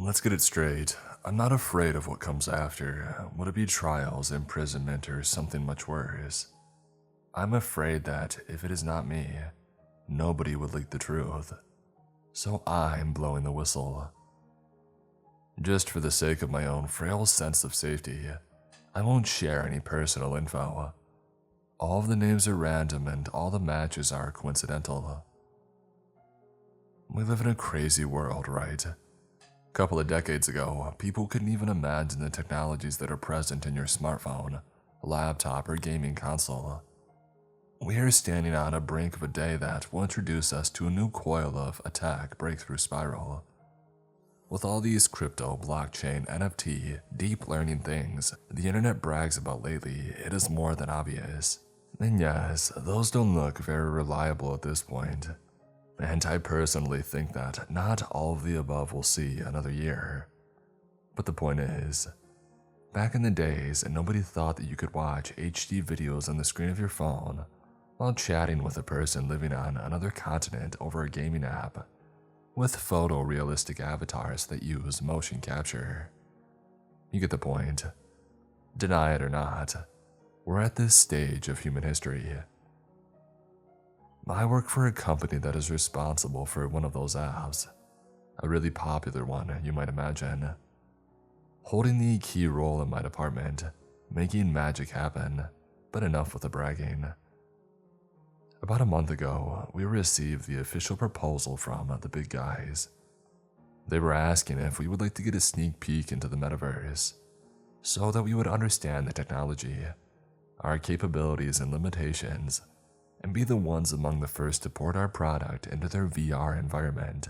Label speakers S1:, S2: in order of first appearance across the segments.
S1: Let's get it straight. I'm not afraid of what comes after. Would it be trials, imprisonment, or something much worse? I'm afraid that if it is not me, nobody would leak the truth. So I'm blowing the whistle. Just for the sake of my own frail sense of safety, I won't share any personal info. All of the names are random and all the matches are coincidental. We live in a crazy world, right? A couple of decades ago, people couldn't even imagine the technologies that are present in your smartphone, laptop, or gaming console. We are standing on a brink of a day that will introduce us to a new coil of attack breakthrough spiral. With all these crypto, blockchain, NFT, deep learning things the internet brags about lately, it is more than obvious. And yes, those don't look very reliable at this point. And I personally think that not all of the above will see another year. But the point is, back in the days, nobody thought that you could watch HD videos on the screen of your phone while chatting with a person living on another continent over a gaming app with photorealistic avatars that use motion capture. You get the point. Deny it or not, we're at this stage of human history. I work for a company that is responsible for one of those apps, a really popular one, you might imagine. Holding the key role in my department, making magic happen, but enough with the bragging. About a month ago, we received the official proposal from the big guys. They were asking if we would like to get a sneak peek into the Metaverse, so that we would understand the technology, our capabilities and limitations, and be the ones among the first to port our product into their VR environment.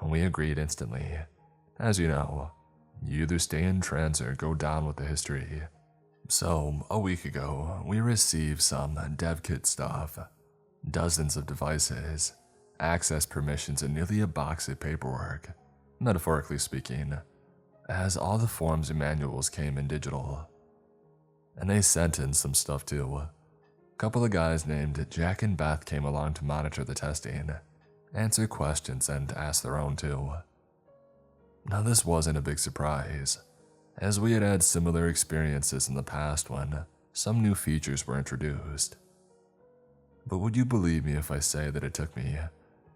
S1: We agreed instantly. As you know, you either stay in trends or go down with the history. So, a week ago, we received some dev kit stuff, dozens of devices, access permissions, and nearly a box of paperwork, metaphorically speaking, as all the forms and manuals came in digital. And they sent in some stuff too. Couple of guys named Jack and Beth came along to monitor the testing, answer questions, and ask their own too. Now this wasn't a big surprise, as we had had similar experiences in the past when some new features were introduced. But would you believe me if I say that it took me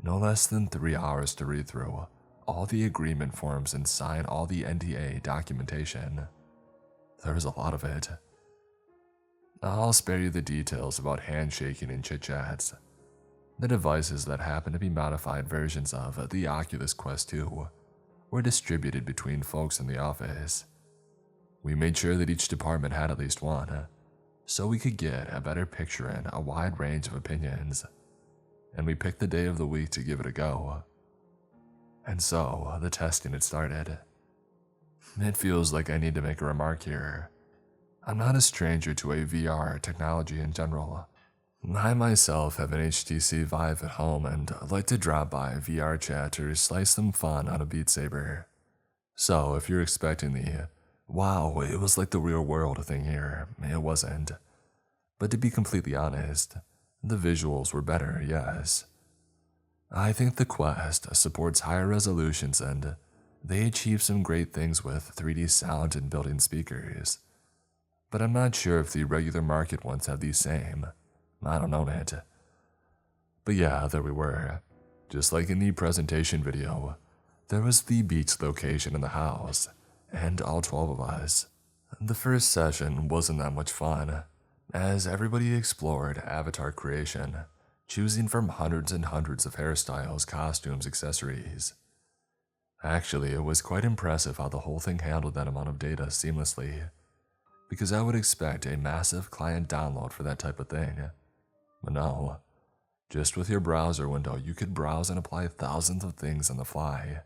S1: no less than 3 hours to read through all the agreement forms and sign all the NDA documentation? There was a lot of it. I'll spare you the details about handshaking and chit-chats. The devices that happen to be modified versions of the Oculus Quest 2 were distributed between folks in the office. We made sure that each department had at least one, so we could get a better picture and a wide range of opinions, and we picked the day of the week to give it a go. And so, the testing had started. It feels like I need to make a remark here. I'm not a stranger to a VR technology in general. I myself have an HTC Vive at home and like to drop by VR chat or slice some fun out of Beat Saber. So if you're expecting the, wow, it was like the real world thing here, it wasn't. But to be completely honest, the visuals were better, yes. I think the Quest supports higher resolutions and they achieve some great things with 3D sound and built-in speakers. But I'm not sure if the regular market ones have the same. I don't own it. But yeah, there we were. Just like in the presentation video, there was the beach location in the house, and all 12 of us. The first session wasn't that much fun, as everybody explored avatar creation, choosing from hundreds and hundreds of hairstyles, costumes, accessories. Actually, it was quite impressive how the whole thing handled that amount of data seamlessly, because I would expect a massive client download for that type of thing. But no, just with your browser window, you could browse and apply thousands of things on the fly.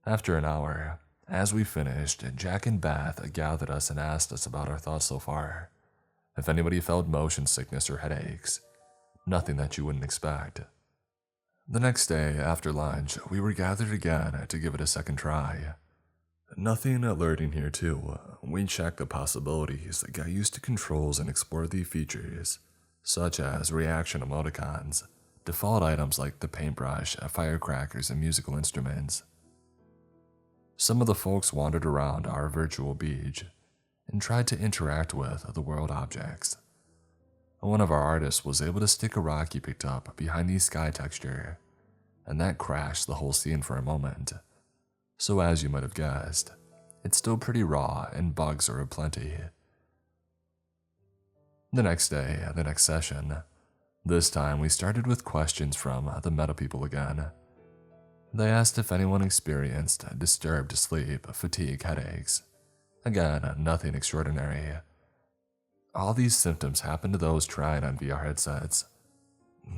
S1: After an hour, as we finished, Jack and Beth gathered us and asked us about our thoughts so far. If anybody felt motion sickness or headaches, nothing that you wouldn't expect. The next day, after lunch, we were gathered again to give it a second try. Nothing alerting here too. We checked the possibilities, got used to controls, and explored the features, such as reaction emoticons, default items like the paintbrush, firecrackers, and musical instruments. Some of the folks wandered around our virtual beach and tried to interact with the world objects. One of our artists was able to stick a rock he picked up behind the sky texture, and that crashed the whole scene for a moment. So as you might have guessed, it's still pretty raw and bugs are aplenty. The next day, the next session, this time we started with questions from the meta people again. They asked if anyone experienced disturbed sleep, fatigue, headaches. Again, nothing extraordinary. All these symptoms happened to those trying on VR headsets.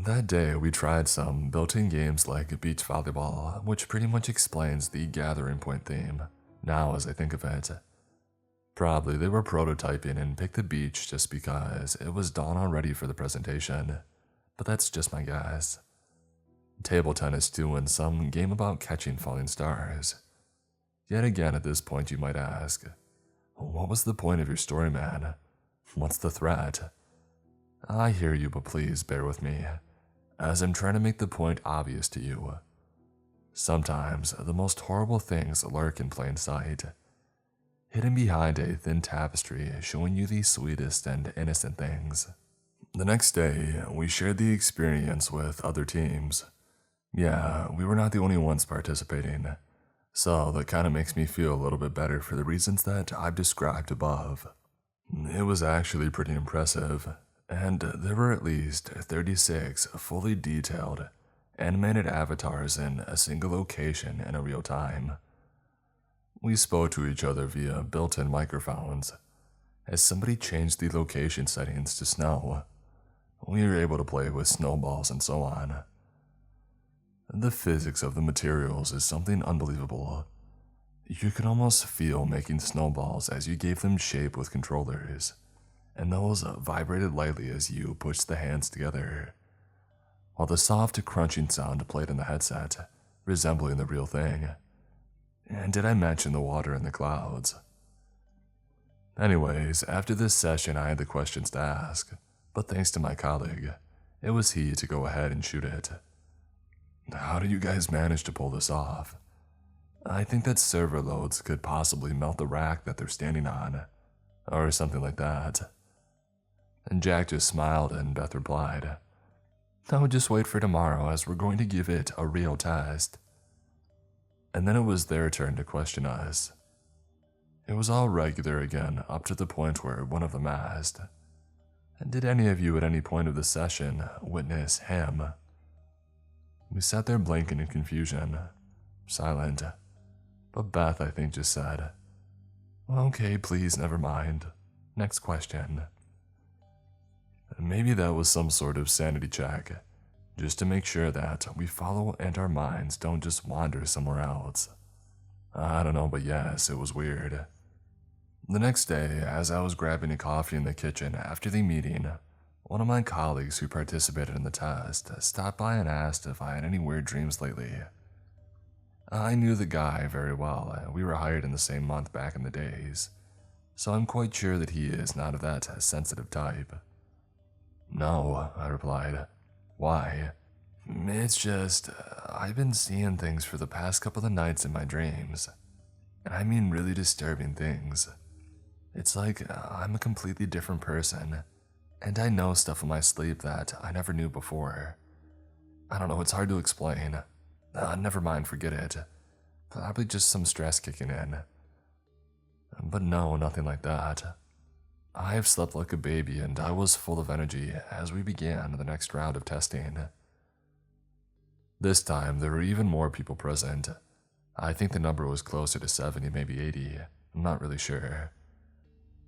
S1: That day, we tried some built-in games like beach volleyball, which pretty much explains the gathering point theme, now as I think of it. Probably they were prototyping and picked the beach just because it was dawn already for the presentation, but that's just my guess. Table tennis too, and some game about catching falling stars. Yet again at this point you might ask, what was the point of your story, man? What's the threat? I hear you, but please bear with me, as I'm trying to make the point obvious to you. Sometimes the most horrible things lurk in plain sight, hidden behind a thin tapestry showing you the sweetest and innocent things. The next day, we shared the experience with other teams. Yeah, we were not the only ones participating, so that kind of makes me feel a little bit better for the reasons that I've described above. It was actually pretty impressive, and there were at least 36 fully detailed, animated avatars in a single location in a real time. We spoke to each other via built-in microphones. As somebody changed the location settings to snow, we were able to play with snowballs and so on. The physics of the materials is something unbelievable. You could almost feel making snowballs as you gave them shape with controllers, and those vibrated lightly as you pushed the hands together, while the soft crunching sound played in the headset, resembling the real thing. And did I mention the water in the clouds? Anyways, after this session I had the questions to ask, but thanks to my colleague, it was he to go ahead and shoot it. How do you guys manage to pull this off? I think that server loads could possibly melt the rack that they're standing on, or something like that. And Jack just smiled and Beth replied, "No, just wait for tomorrow as we're going to give it a real test." And then it was their turn to question us. It was all regular again up to the point where one of them asked, "Did any of you at any point of the session witness him?" We sat there blanking in confusion, silent, but Beth, I think, just said, "Okay, please, never mind. Next question." Maybe that was some sort of sanity check, just to make sure that we follow and our minds don't just wander somewhere else. I don't know, but yes, it was weird. The next day, as I was grabbing a coffee in the kitchen after the meeting, one of my colleagues who participated in the test stopped by and asked if I had any weird dreams lately. I knew the guy very well. We were hired in the same month back in the days, so I'm quite sure that he is not of that sensitive type. "No," I replied. "Why?" "It's just, I've been seeing things for the past couple of nights in my dreams. And I mean really disturbing things. It's like I'm a completely different person, and I know stuff in my sleep that I never knew before. I don't know, it's hard to explain. Never mind, forget it. Probably just some stress kicking in. But no, nothing like that. I've slept like a baby and I was full of energy as we began the next round of testing. This time, there were even more people present. I think the number was closer to 70, maybe 80. I'm not really sure.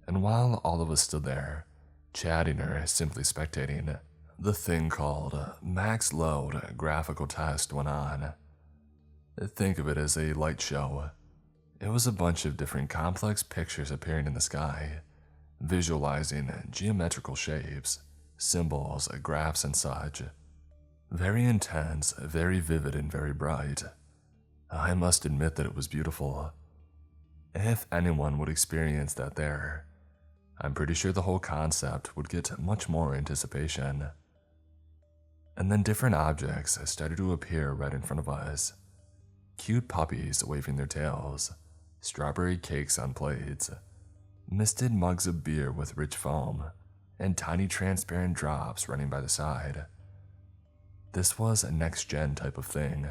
S1: And while all of us stood there, chatting or simply spectating, the thing called max load graphical test went on. Think of it as a light show. It was a bunch of different complex pictures appearing in the sky, visualizing geometrical shapes, symbols, graphs, and such. Very intense, very vivid, and very bright. I must admit that it was beautiful. If anyone would experience that there, I'm pretty sure the whole concept would get much more anticipation. And then different objects started to appear right in front of us. Cute puppies waving their tails, strawberry cakes on plates, misted mugs of beer with rich foam, and tiny transparent drops running by the side. This was a next-gen type of thing.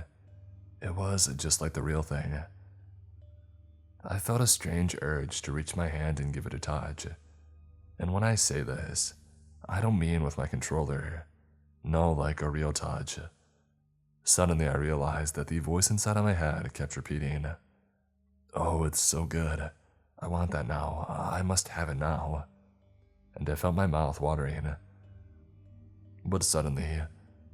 S1: It was just like the real thing. I felt a strange urge to reach my hand and give it a touch. And when I say this, I don't mean with my controller. No, like a real touch. Suddenly I realized that the voice inside of my head kept repeating, "Oh, it's so good. I want that now. I must have it now." And I felt my mouth watering. But suddenly,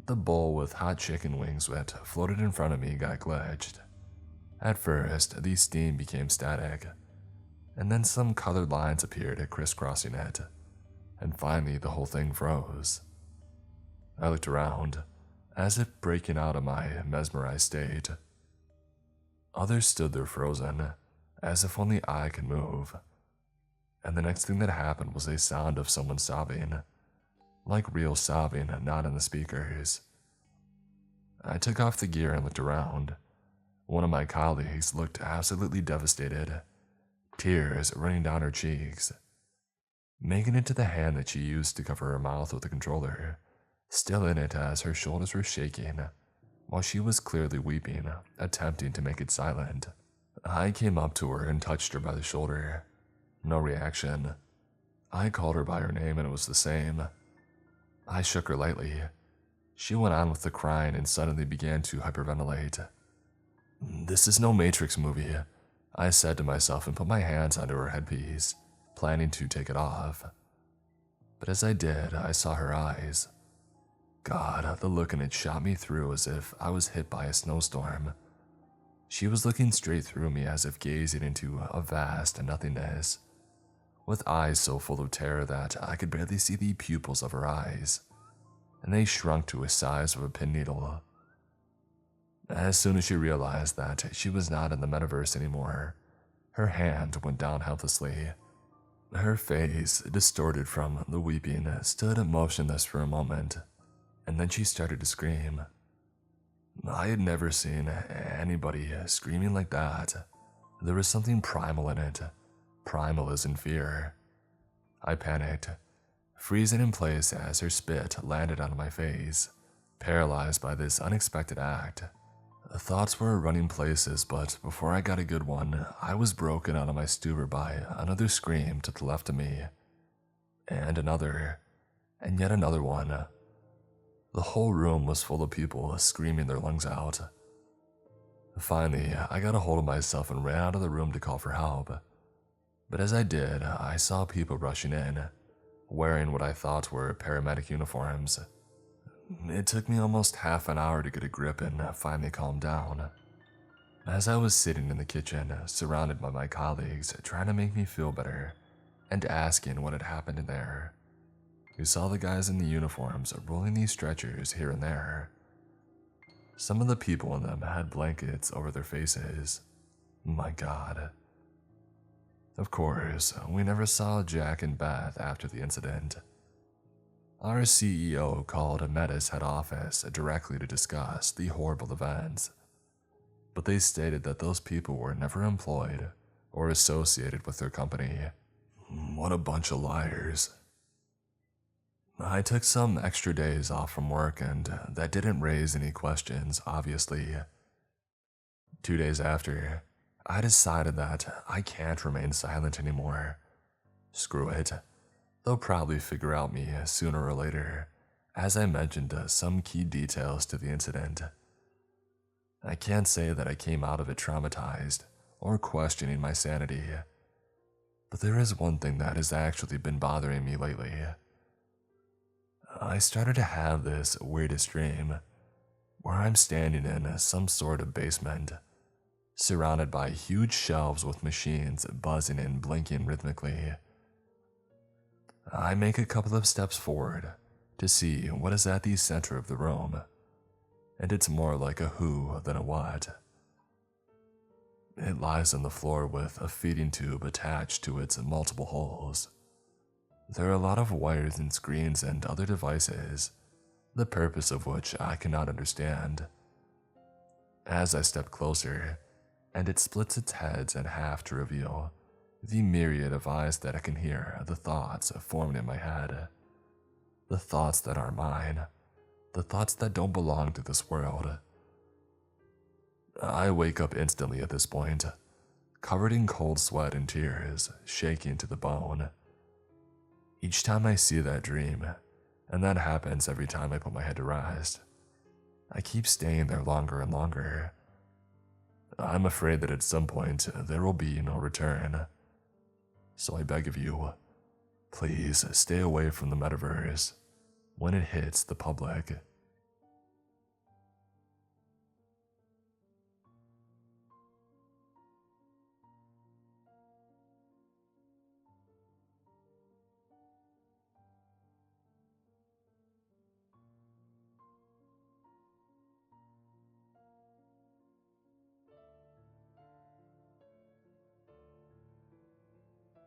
S1: the bowl with hot chicken wings that floated in front of me got glitched. At first, the steam became static, and then some colored lines appeared crisscrossing it, and finally the whole thing froze. I looked around, as if breaking out of my mesmerized state. Others stood there frozen, as if only I could move. And the next thing that happened was a sound of someone sobbing, like real sobbing, not in the speakers. I took off the gear and looked around. One of my colleagues looked absolutely devastated, tears running down her cheeks. Making it to the hand that she used to cover her mouth with the controller, still in it as her shoulders were shaking, while she was clearly weeping, attempting to make it silent. I came up to her and touched her by the shoulder. No reaction. I called her by her name and it was the same. I shook her lightly. She went on with the crying and suddenly began to hyperventilate. "This is no Matrix movie," I said to myself and put my hands onto her headpiece, planning to take it off. But as I did, I saw her eyes. God, the look in it shot me through as if I was hit by a snowstorm. She was looking straight through me as if gazing into a vast nothingness, with eyes so full of terror that I could barely see the pupils of her eyes, and they shrunk to a size of a pin needle. As soon as she realized that she was not in the metaverse anymore, her hand went down helplessly. Her face, distorted from the weeping, stood motionless for a moment, and then she started to scream. I had never seen anybody screaming like that. There was something primal in it, primal as in fear. I panicked, freezing in place as her spit landed on my face, paralyzed by this unexpected act. Thoughts were running places, but before I got a good one, I was broken out of my stupor by another scream to the left of me, and another, and yet another one. The whole room was full of people screaming their lungs out. Finally, I got a hold of myself and ran out of the room to call for help. But as I did, I saw people rushing in, wearing what I thought were paramedic uniforms. It took me almost half an hour to get a grip and finally calm down. As I was sitting in the kitchen, surrounded by my colleagues trying to make me feel better and asking what had happened in there, we saw the guys in the uniforms rolling these stretchers here and there. Some of the people in them had blankets over their faces. My God. Of course, we never saw Jack and Beth after the incident. Our CEO called Meta's head office directly to discuss the horrible events, but they stated that those people were never employed or associated with their company. What a bunch of liars. I took some extra days off from work and that didn't raise any questions, obviously. 2 days after, I decided that I can't remain silent anymore. Screw it. They'll probably figure out me sooner or later, as I mentioned some key details to the incident. I can't say that I came out of it traumatized or questioning my sanity, but there is one thing that has actually been bothering me lately. I started to have this weirdest dream, where I'm standing in some sort of basement, surrounded by huge shelves with machines buzzing and blinking rhythmically. I make a couple of steps forward to see what is at the center of the room, and it's more like a who than a what. It lies on the floor with a feeding tube attached to its multiple holes. There are a lot of wires and screens and other devices, the purpose of which I cannot understand. As I stepped closer, and it splits its heads in half to reveal the myriad of eyes that I can hear the thoughts formed in my head. The thoughts that are mine, the thoughts that don't belong to this world. I wake up instantly at this point, covered in cold sweat and tears, shaking to the bone. Each time I see that dream, and that happens every time I put my head to rest, I keep staying there longer and longer. I'm afraid that at some point there will be no return. So I beg of you, please stay away from the Metaverse when it hits the public.